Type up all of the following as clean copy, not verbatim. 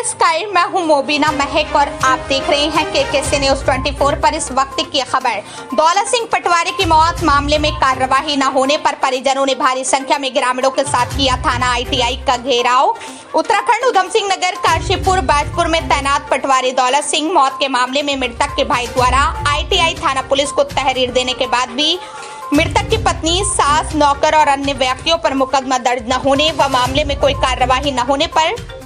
नमस्कार, मैं हूं मोबिना महक और आप देख रहे हैं केकेसी न्यूज 24 पर। इस वक्त की खबर, दौलत सिंह पटवारी की मौत मामले में कार्यवाही न होने पर परिजनों ने भारी संख्या में ग्रामीणों के साथ किया थाना आईटीआई का घेराव। उत्तराखंड उधम सिंह नगर काशीपुर बाजपुर में तैनात पटवारी दौलत सिंह मौत के मामले में मृतक के भाई द्वारा आईटीआई थाना पुलिस को तहरीर देने के बाद भी मृतक की पत्नी, सास, नौकर और अन्य व्यक्तियों पर मुकदमा दर्ज न होने व मामले में कोई कार्यवाही न होने पर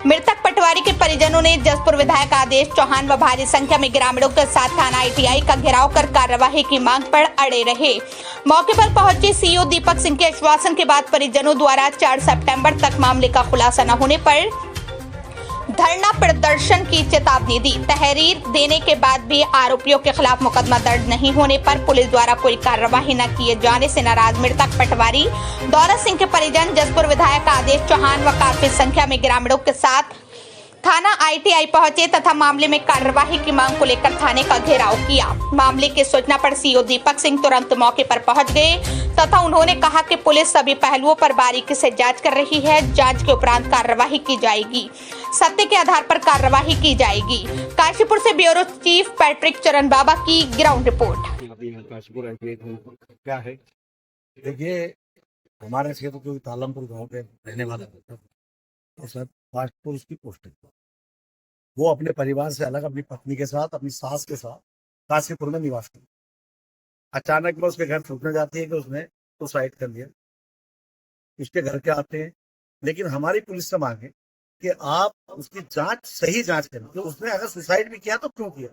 मृतक पटवारी के परिजनों ने जसपुर विधायक आदेश चौहान व भारी संख्या में ग्रामीणों के साथ थाना आईटीआई का घेराव कर कार्यवाही की मांग पर अड़े रहे। मौके पर पहुंचे सीओ दीपक सिंह के आश्वासन के बाद परिजनों द्वारा 4 सितंबर तक मामले का खुलासा न होने पर धरना प्रदर्शन की चेतावनी दी। तहरीर देने के बाद भी आरोपियों के खिलाफ मुकदमा दर्ज नहीं होने पर पुलिस द्वारा कोई कार्यवाही न किए जाने से नाराज मृतक पटवारी दौलत सिंह के परिजन जसपुर विधायक आदेश चौहान व काफी संख्या में ग्रामीणों के साथ थाना आईटीआई पहुंचे तथा मामले में कार्यवाही की मांग को लेकर थाने का घेराव किया। मामले की सूचना पर सीओ दीपक सिंह तुरंत मौके पर पहुंच गए तथा उन्होंने कहा कि पुलिस सभी पहलुओं पर बारीकी से जांच कर रही है। जांच के उपरांत कार्यवाही की जाएगी, सत्य के आधार पर कार्यवाही की जाएगी। काशीपुर से ब्यूरो चीफ पैट्रिक चरण बाबा की ग्राउंड रिपोर्ट। क्या है, देखिए हमारे क्षेत्र को तालमपुर गांव के रहने वाला तो सर काशीपुर उसकी पोस्टिंग, वो अपने परिवार से अलग अपनी पत्नी के साथ, अपनी सास के साथ काशीपुर में निवास कर। अचानक में उसके घर सूचना जाती है कि उसने सुसाइड कर लिया। उसके घर के आते हैं, लेकिन हमारी पुलिस से मांगे कि आप उसकी जांच, सही जांच करें कि उसने अगर सुसाइड भी किया तो क्यों किया,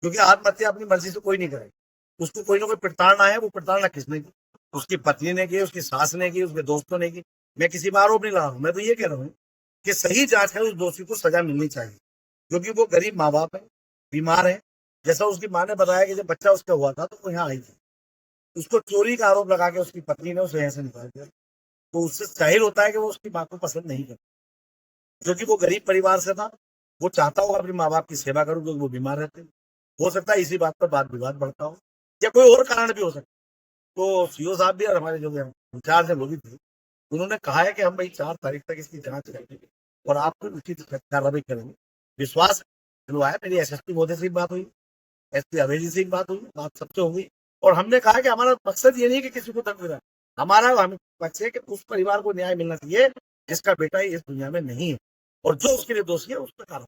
क्योंकि आत्महत्या अपनी मर्जी से कोई नहीं करेगा। उसको कोई ना कोई प्रताड़ना है, वो प्रताड़ना किसने की? उसकी पत्नी ने की, उसकी सास ने की, उसके दोस्तों ने की। मैं किसी पर आरोप नहीं लगा रहा हूँ, मैं तो ये कह रहा हूँ कि सही जांच है, उस दोषी को सजा मिलनी चाहिए, क्योंकि वो गरीब माँ बाप है, बीमार है। जैसा उसकी माँ ने बताया कि जब बच्चा उसका हुआ था तो वो यहाँ आई थी, उसको चोरी का आरोप लगा के उसकी पत्नी ने उसे यहाँ से निकाल दिया। तो उससे जाहिर होता है कि वो उसकी माँ को पसंद नहीं करता, क्योंकि वो गरीब परिवार से था। वो चाहता होगा अपने माँ बाप की सेवा करूँ, क्योंकि वो बीमार रहते हैं। हो सकता है इसी बात पर वाद विवाद बढ़ता हो या कोई और कारण भी हो सकता है। तो सीओ साहब भी और हमारे जो इंचार्ज है वो भी थे, उन्होंने कहा है कि हम भाई 4 तारीख तक इसकी जांच करेंगे और आपको उचित कार्रवाई करेंगे। विश्वास दिलवाया। मेरी एसएसपी महोदय से बात हुई, एसपी अवेजी से बात हुई, बात सबसे हुई। और हमने कहा कि हमारा मकसद ये नहीं कि किसी को दंड मिला, हमारा मकसद है कि उस परिवार को न्याय मिलना चाहिए जिसका बेटा इस दुनिया में नहीं है, और जो उसके लिए दोषी है उस पर कार्रवाई।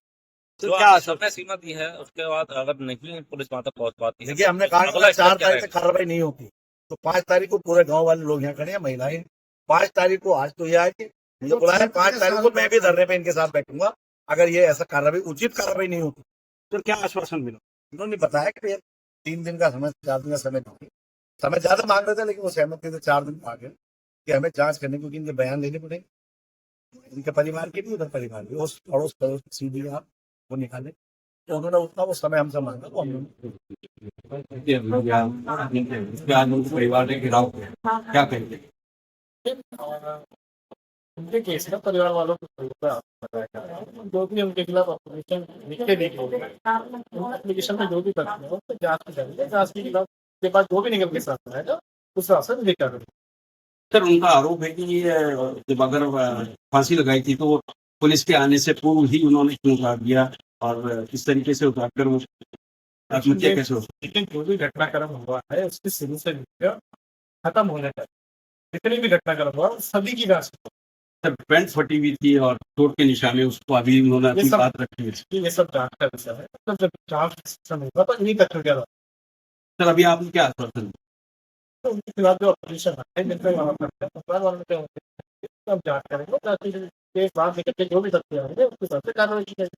तो क्या समय सीमा दी है, उसके बाद अगर नहीं पुलिस वहां तक पहुंच पाती है? देखिए हमने कहा 4 तारीख तक कार्रवाई नहीं होती तो 5 तारीख को पूरे गाँव वाले लोग यहाँ खड़े हैं, महिलाएं। 5 तारीख को, आज तो ये आए कि मुझे बुलाया, 5 तारीख को मैं भी धरने पे इनके साथ बैठूंगा अगर ये ऐसा कार्रवाई, उचित कार्रवाई नहीं होती। तो क्या आश्वासन मिला? उन्होंने बताया कि 3 दिन का समय, 4 दिन का समय नहीं, समय ज्यादा मांग रहे थे, लेकिन वो सहमत थे 4 दिन आगे कि हमें जांच करने, क्योंकि इनके बयान लेने पड़ेंगे, इनके परिवार के भी, उधर परिवार भी, उस पड़ोस सीधी आप वो निकाले। तो उन्होंने उतना वो समय हमसे मांगा, वो परिवार ने गिराव क्या कहेंगे? उनके केस में परिवार वालों को जो भी उनके खिलाफ एप्लीकेशन लिख के दी गई है, एप्लीकेशन में जो भी तथ्य है उसको जांच की जाएगी। जांच के खिलाफ के बाद जो भी निकल के साथ आएगा उस हिसाब से लिखा करेंगे। सर, उनका आरोप है कि ये जब अगर फांसी लगाई थी तो पुलिस के आने से पूर्व ही उन्होंने क्यों उतार दिया, और किस तरीके से उतार कर वो आत्महत्या कैसे हो? लेकिन जो भी घटनाक्रम हुआ है उसकी शुरू से खत्म होने तक जितनी भी घटनाक्रम हुआ सभी की जांच। सर, पैंट फटी हुई थी और चोट के निशान उसको अभी उन्होंने अपनी बात रखी है। ये सब जांच का विषय है, तो जब जांच होगा तो इन्हीं तथ्यों के आधार। सर, अभी आपने क्या आश्वासन? तो उनके खिलाफ जो ऑपरेशन है अब जांच करेंगे, जांच के बाद निकल के जो भी तथ्य आएंगे उसके हिसाब से कार्रवाई की जाएगी।